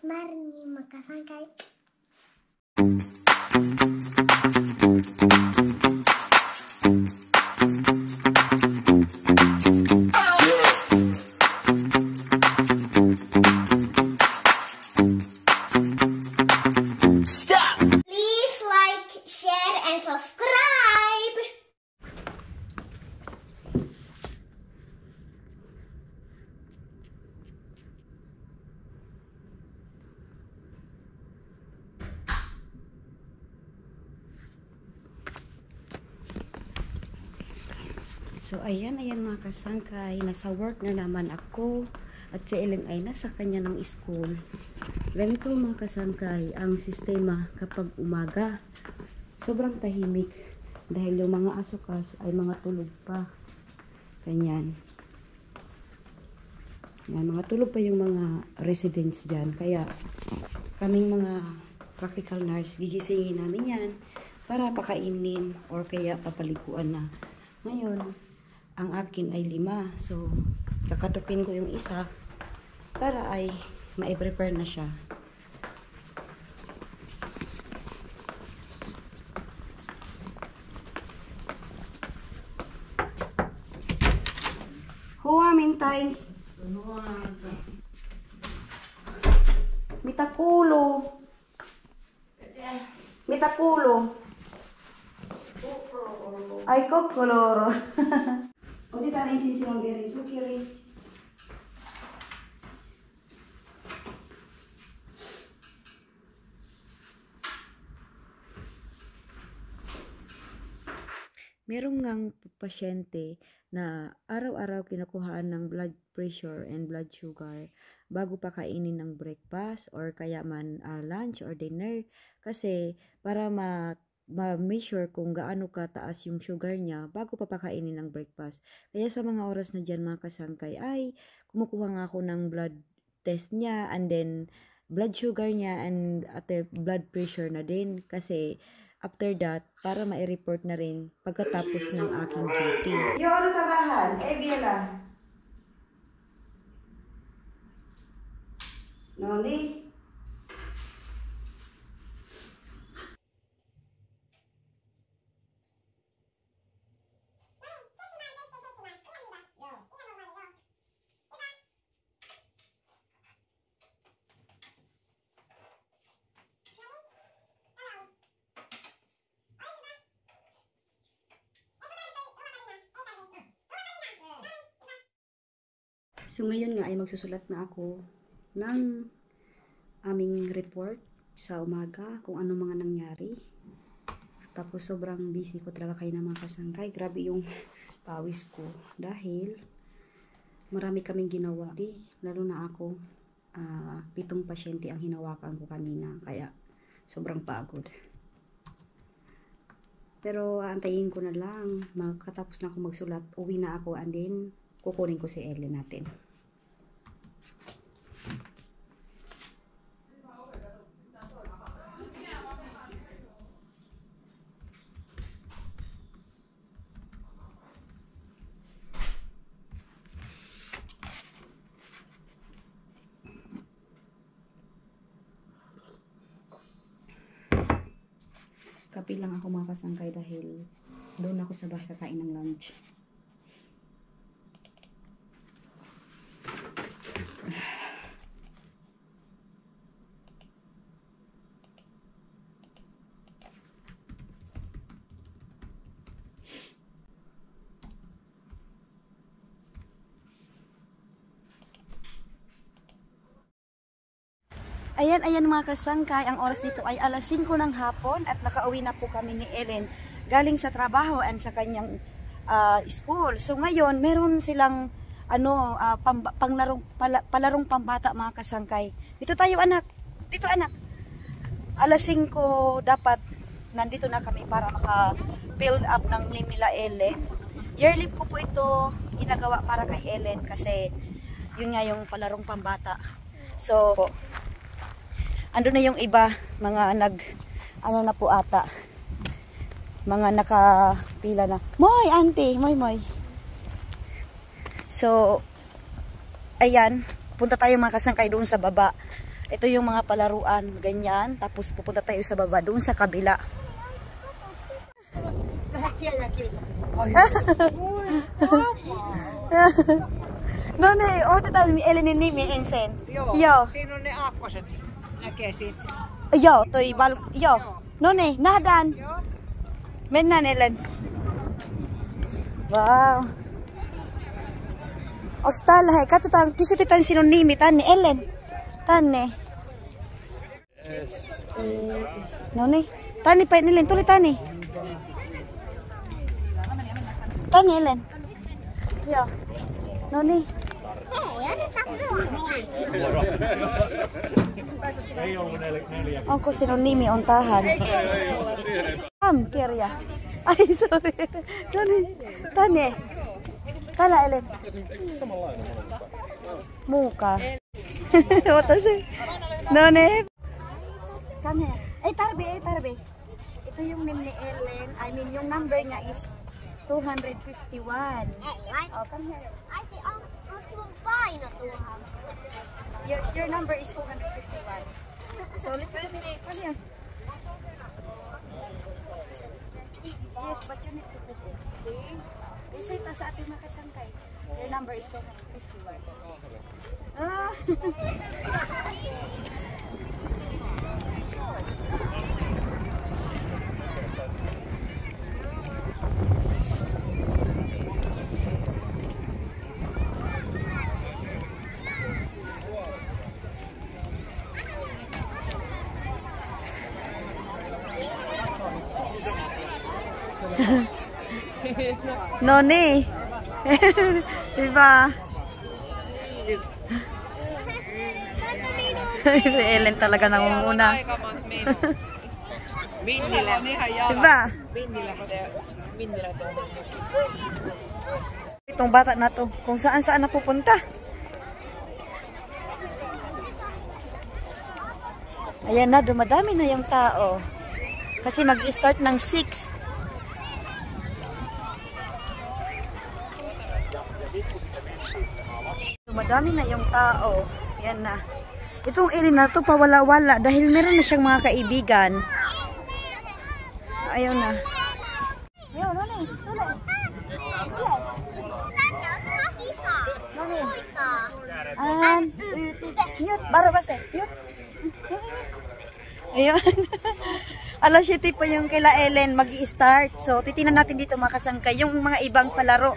Marnie makasangkay. Please like, share, and subscribe. So, ayan mga kasangkay. Nasa work na naman ako. At si Ellen ay nasa kanya ng school. Ganito mga kasangkay, ang sistema kapag umaga. Sobrang tahimik. Dahil yung mga asukas ay mga tulog pa. Ganyan. Yan, mga tulog pa yung mga residents dyan. Kaya, kaming mga practical nurse, gigisingin namin yan para pakainin or kaya papaliguan na. Ngayon, ang akin ay 5. So, kakatukin ko yung isa para ay ma-prepare na siya. Huwa, mintay. Mitakulo. Mitakulo. Ay, kokoloro. O, di tayo sisilong diri. Sukiri. Merong ngang pasyente na araw-araw kinukuhaan ng blood pressure and blood sugar bago pa kainin ng breakfast or kaya man lunch or dinner. Kasi para ma-measure kung gaano kataas yung sugar niya bago pa pakainin ng breakfast. Kaya sa mga oras na dyan mga kasangkay ay kumukuha nga ako ng blood test niya and then blood sugar niya and blood pressure na din kasi after that, para ma-report na rin pagkatapos ng aking duty. Yoro tabahan, biela. Noni? So ngayon nga ay magsusulat na ako ng aming report sa umaga kung ano mga nangyari. Tapos sobrang busy ko talaga kayo ng mga kasangkay. Grabe yung pawis ko dahil marami kaming ginawa. Lalo na ako, 7 pasyente ang hinawakan ko kanina. Kaya sobrang pagod. Pero antayin ko na lang. Magkatapos na ako magsulat, uwi na ako and then kukunin ko si Ellen natin. Kape lang ako mga kasangkay dahil doon ako sa bahay kakain ng lunch. Ayan mga kasangkay, ang oras dito ay alas 5 ng hapon at nakauwi na po kami ni Ellen galing sa trabaho and sa kanyang school. So ngayon, meron silang palarong pambata mga kasangkay. Dito tayo anak, dito anak. Alas 5 dapat nandito na kami para maka-build up ng name nila Ellen. Yearly ko po ito ginagawa para kay Ellen kasi yun nga yung palarong pambata. So, ando na yung iba, mga na po ata. Mga nakapila na. Moy, auntie, moy. So, ayan, punta tayo mga kasangkay doon sa baba. Ito yung mga palaruan, ganyan. Tapos pupunta tayo sa baba, doon sa kabila. No ne, otetaan Eleni nimi ensin. Joo. Siinä on ne aakkoset. Näkee siitä. Joo, toi joo. No niin, nähdään. Mennään Ellen. Wow. Onks täällä, hei, katsotaan, kysytetään sinun nimi tänne, Ellen. Tänne. No niin, tänne päin, Ellen, tuli tänne. Tänne, Ellen. Joo. No niin. Onko sinun nimi on tähän? Kirja. Ai sorry. No niin, tänne. Täällä Ellen. Muukaan. Ota se. No niin. Tänne. Ei tarvi. Ito yung name ni Ellen. I mean, yung number niya is 251. Oh, come here. I think I'll paina tuohon. Yes, your number is 251. So let's put it. Come here. Yes, but you need to put it. See? Isa ito sa ating makasangkay. Your number is 251. Ah. Noni. Diba? Si Ellen talaga nangunguna. Minnillä on ihan jala. Diba? Minnillä Itong bata na to, kung saan napupunta. Ayan na, dumadami na yung tao. Kasi mag-start ng 6. Dumadami na yung tao. Yan na. Itong Ellen na to, pawala-wala. Dahil meron na siyang mga kaibigan. Ayaw na. Ayaw, Noni. Tuloy. Noni. Mute. Baro basta. Mute. Ayun. Alas 7 pa yung kila Ellen mag-i-start. So, titingnan natin dito mga kasangkay. Yung mga ibang palaro.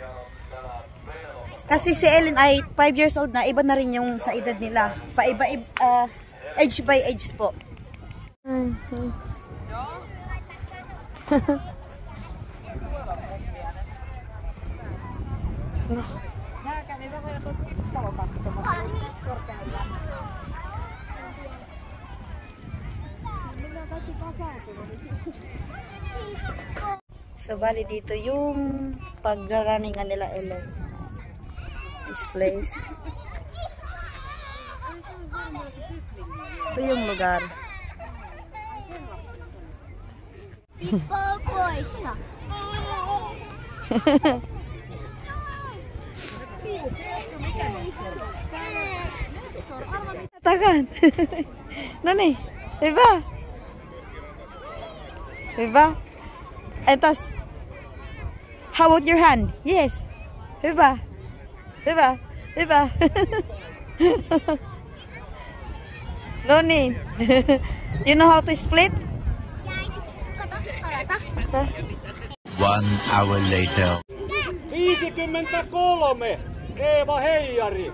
Kasi si Ellen ay 5 years old na. Iba na rin yung sa edad nila. Paiba, age by age po. So, bali dito yung pagraraningan nila Ellen. This place. Ito yung lugar. Takan. Nani? Diba? Diba? Entas. How about your hand? Yes. Diba? Diba? Diba? Noni. You know how to split? 1 hour later. 53, Eeva Heijari.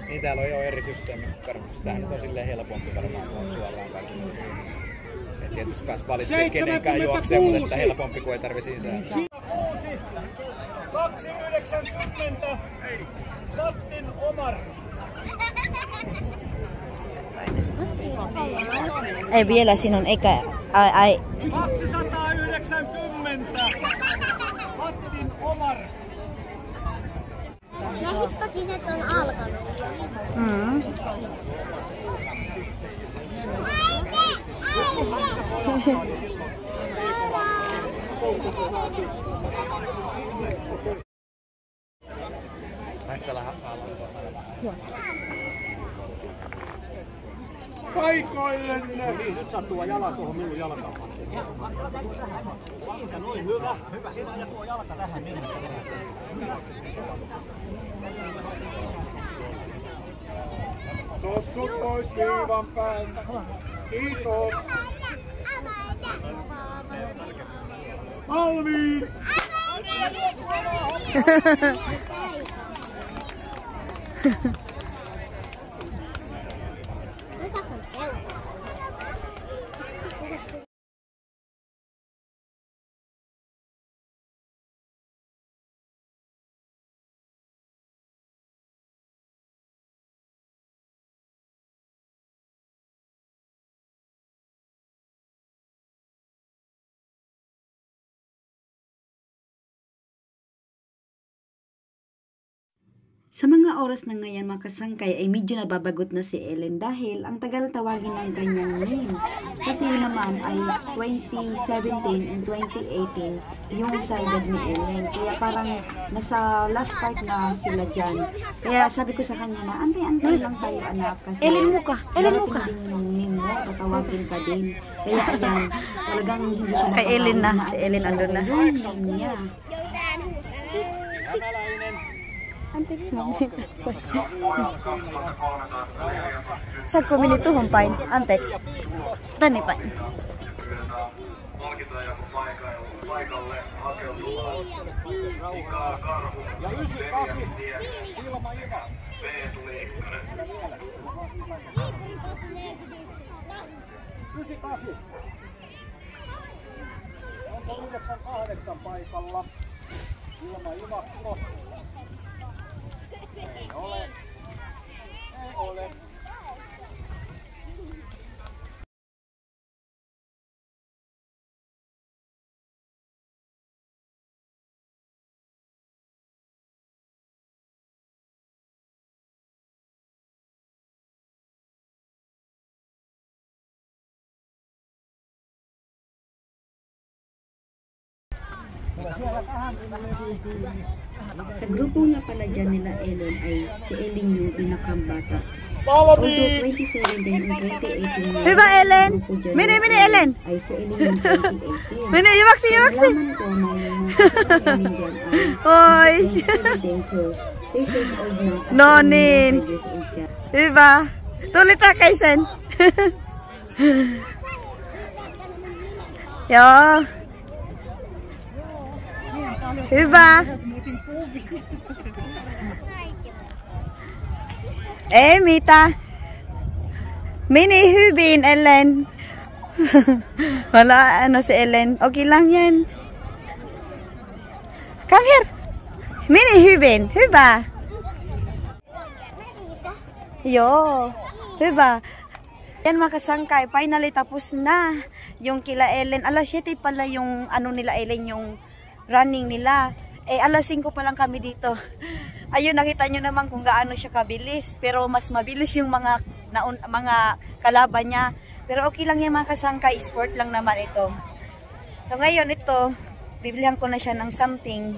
Niin täällä on jo eri systeemi varmasti. Tää nyt on silleen helpompi varmaan, kun on suoraan kaikki. Et tietysti pääs valitsemaan kenenkään juokseen, mutta että helpompi, kun ei tarvi siinä sääntää. 290, Lattin Omar. Ei vielä sinun eikä... Ai. 290, Lattin Omar. Ne hippakiset on alkanut. Taistellaan Paikoillenne! Niin, nyt sattuu jala tuohon minun jalkaan. Siitä noin, hyvä. Hyvä, siinä ajaa tuo jalka tähän minne. Tossut pois viivan päältä. Kiitos. Malviin! Sa mga oras na ngayon mga kasangkay ay medyo nababagot na si Ellen dahil ang tagal tawagin ng kanyang name. Kasi yun naman ay 2017 and 2018 yung sa edad ni Ellen. Kaya parang nasa last part na sila dyan. Kaya sabi ko sa kanya na antay-antay lang tayo anak. Kasi Ellen mo ka. din yung name mo, tatawagin ka din. Kaya ayan, talagang hindi siya Kay Ellen na, si Ellen andun na. Yung name niya. Antex mo. Sa minito humpain. Antex. Tani pa. Onko 9-8 paikalla? Ilma Ivakko. Ei ole. Ei ole. Sa grupo nga pala dyan nila Ellen ay si Ellen yung pinakambata. Although 2017 and 2018 Diba Ellen? Mini Ellen. Ay si Ellen yung 2018. Mini yumaksi. Nalaman ko na yung mga kasama dyan ay Hoy. 2017, so 6 years old na. Nonin. 5 years old siya. Diba? Tulit na Kaisen. Yo. Diba? Mita. Mini Hubin, Ellen. Wala, ano si Ellen. Okay lang yan. Come here. Mini Hubin. Huba. Yo. Huba. Yan mga kasangkay. Finally tapos na. Yung kila Ellen. Alas 7 pala yung ano nila Ellen, yung running nila. Alas 5 pa lang kami dito. Ayun, nakita nyo naman kung gaano siya kabilis. Pero mas mabilis yung mga kalaban niya. Pero okay lang yung mga kasangkay. Sport lang naman ito. So ngayon ito, bibilihan ko na siya ng something.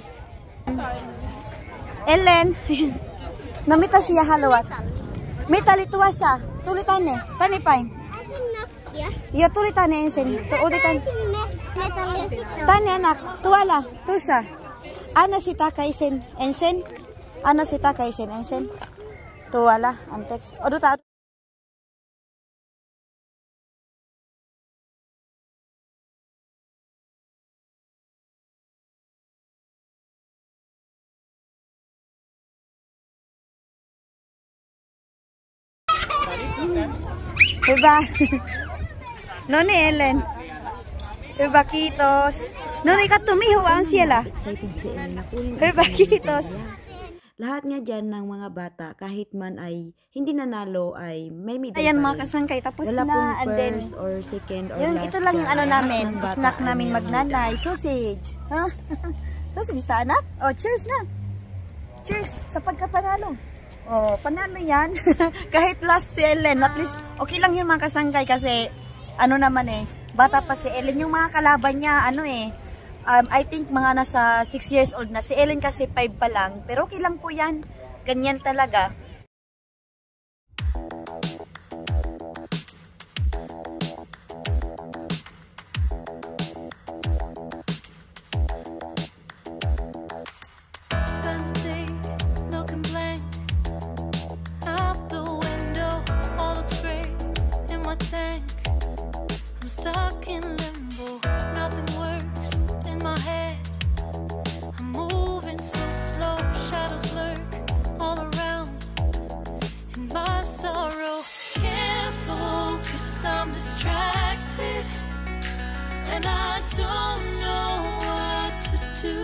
Ellen, namita siya halawat. Metal ito wasa. Tulitan eh. Tani pain. Ya tulitan eh ensen. Tulitan. Tani anak. Tuwala. Tusa. Ana si Takaisen ensen. Ano si Takaisen ensen? Tuwala, antex. O duta. Diba? Noni Ellen. Diba kitos? Noni ka tumiho ang sila. Excited si Ellen na kunin. Diba kitos? Lahat nga dyan ng mga bata, kahit man ay hindi nanalo, ay may medal. Ayan pa mga rin. kasangkay, tapos Wala na. pong And then, first or second or yung last ito lang yung dyan. ano Lahat namin, ng bata snack ay namin may magnanay, sausage. Ha? Sausage ta anak? Oh, cheers na. Cheers sa pagkapanalo. Oh, panalo yan. Kahit last si Ellen, at least okay lang yung mga kasangkay kasi ano naman bata pa si Ellen, yung mga kalaban niya, I think mga nasa 6 years old na. Si Ellen kasi 5 pa lang, pero okay lang po yan. Ganyan talaga. stuck in limbo. Nothing works in my head. I'm moving so slow. Shadows lurk all around. In my sorrow, can't focus. I'm distracted, and I don't know what to do.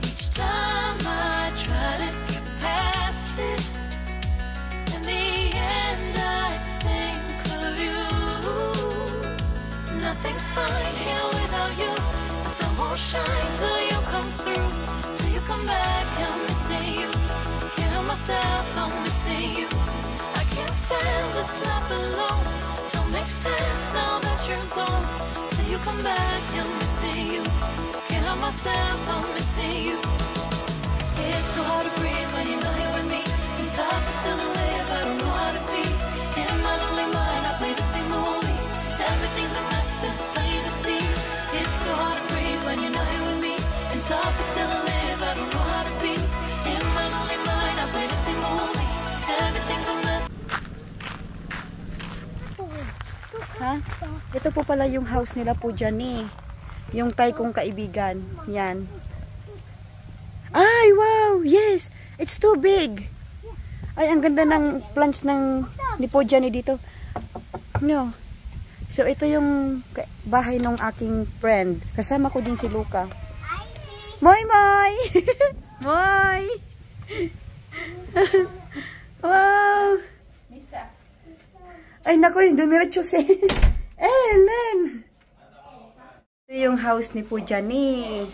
Each time I try to get past it, in the end I think of you. Nothing's fine here without you. The sun won't shine till you come through. Till you come back, I'm missing you. Can't help myself, I'm missing you. I can't stand this life alone. Don't make sense now that you're gone. Till you come back, I'm missing you. Can't help myself, I'm missing you. It's so hard to breathe when you're not here with me. And tough is still to live, I don't know how to be. In my lonely mind, I play the same movie. Everything's a mess, it's plain to see. It's so hard to breathe when you're not here with me. And tough is still to live, I don't know how to be. In my lonely mind, I play the same movie. Everything's a mess. Ha? Ito po pala yung house nila po dyan eh. Yung tay kong kaibigan. Yan. Ay, wow! Yes! It's too big! Ay, ang ganda ng plants ng ni po dyan eh dito. No. So, ito yung bahay ng aking friend. Kasama ko din si Luca. Moy, Moy! Moy! Wow! Ay, naku, dumiretso si Ellen! Ito yung house ni Pujani.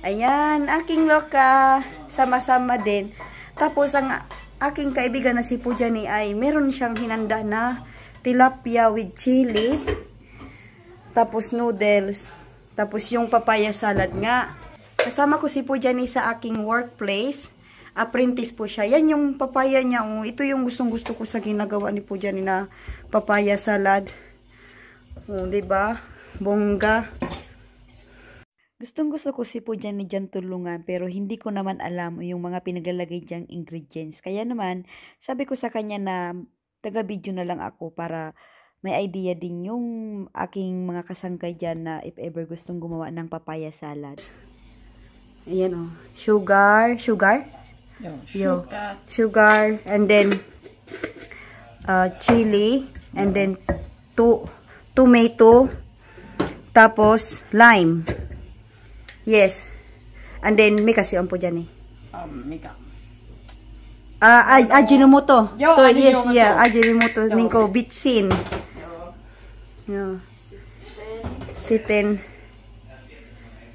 Ayan, aking Luca. Sama-sama din. Tapos, ang aking kaibigan na si Pujani ay meron siyang hinanda na tilapia with chili. Tapos, noodles. Tapos, yung papaya salad nga. Kasama ko si Pujani sa aking workplace. Apprentice po siya. Yan yung papaya niya. Oh. Ito yung gustong-gusto ko sa ginagawa ni Pujani na papaya salad. Oh, 'di ba? Bongga. Gustong-gusto ko si Pujani diyan tulungan pero hindi ko naman alam yung mga pinaglalagay diyang ingredients. Kaya naman, sabi ko sa kanya na taga-video na lang ako para may idea din yung aking mga kasangkay dyan na if ever gustong gumawa ng papaya salad. Ayan oh. Sugar. Sugar, and then chili, and then tomato, tapos lime. Yes. And then may kasi po dyan eh. Mikä? Ajinomoto. Joo, To, yes, Ajinomoto. yeah, Ajinomoto. Ninko bitsin. Yo. Sitten.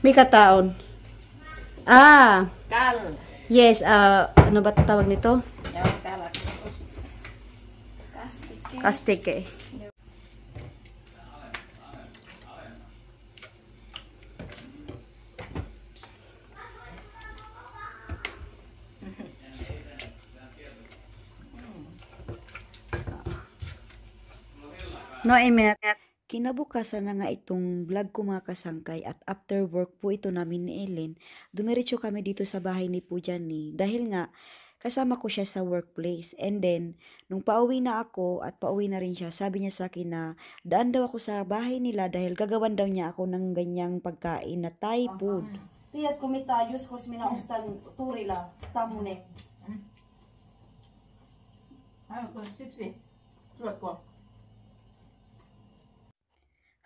May kataon. Kal. Yes, ano ba tawag nito? Joo, kala. Kastike. Kastike. No, a minute. Kinabukasan na nga itong vlog ko mga kasangkay at after work po ito namin ni Ellen, dumiretso kami dito sa bahay ni Pujani dahil nga kasama ko siya sa workplace. And then, nung pauwi na ako at pauwi na rin siya, sabi niya sa akin na daan daw ako sa bahay nila dahil gagawan daw niya ako ng ganyang pagkain na Thai food. Tiyat kumitayos kos minaustan turila tamunek. Sipsi. Suot ko.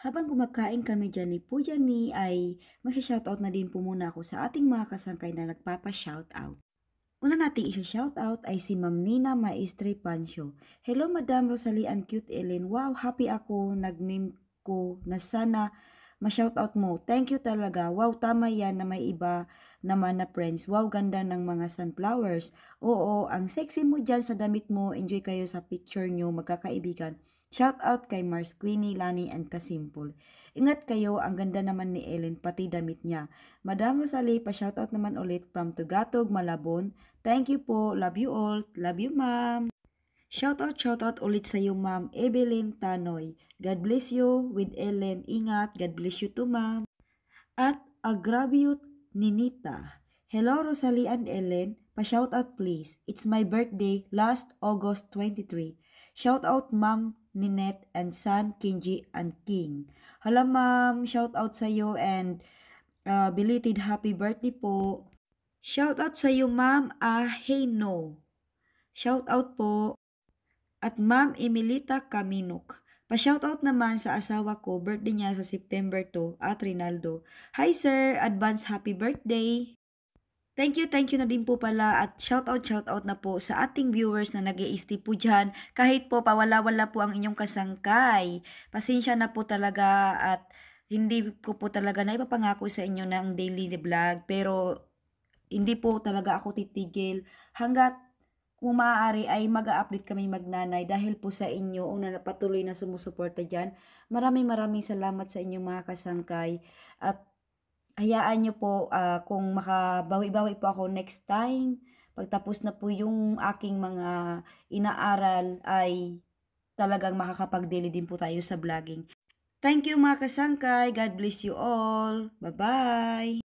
Habang kumakain kami dyan ni Pujani ay mag-shoutout na din po muna ako sa ating mga kasangkay na nagpapa-shoutout. Una nating isa-shoutout ay si Ma'am Nina Maestre Pancho. Hello Madam Rosalie and Cute Ellen. Wow, happy ako nag-name ko na sana ma-shoutout mo. Thank you talaga. Wow, tama yan na may iba naman na friends. Wow, ganda ng mga sunflowers. Oo, ang sexy mo dyan sa damit mo. Enjoy kayo sa picture nyo, magkakaibigan. Shout out kay Mars, Queenie, Lani, and Kasimple. Ingat kayo, ang ganda naman ni Ellen, pati damit niya. Madam Rosalie, pa-shout out naman ulit from Tugatog, Malabon. Thank you po, love you all, love you ma'am. Shout out ulit sa iyo ma'am, Evelyn Tanoy. God bless you with Ellen, ingat, God bless you too ma'am. At Agraviut Ninita. Hello Rosalie and Ellen, pa-shout out please. It's my birthday last August 23. Shout out Ma'am Ninette and son Kinji and King. Hala ma'am, shout out sa iyo and belated happy birthday po. Shout out sa iyo ma'am Hey No. Shout out po. At ma'am Emilita Caminok. Pa-shoutout naman sa asawa ko, birthday niya sa September 2, at Rinaldo. Hi sir, advance happy birthday! Thank you na din po pala at shoutout na po sa ating viewers na nag-i-stay po dyan. Kahit po pawala-wala po ang inyong kasangkay. Pasensya na po talaga at hindi ko po talaga na ipapangako sa inyo ng daily vlog. Pero hindi po talaga ako titigil hanggat kung maaari ay mag-a-update kami magnanay dahil po sa inyo una na patuloy na sumusuporta dyan. Maraming salamat sa inyong mga kasangkay at hayaan nyo po kung makabawi-bawi po ako next time. Pagtapos na po yung aking mga inaaral ay talagang makakapag-daily din po tayo sa vlogging. Thank you mga kasangkay. God bless you all. Bye-bye!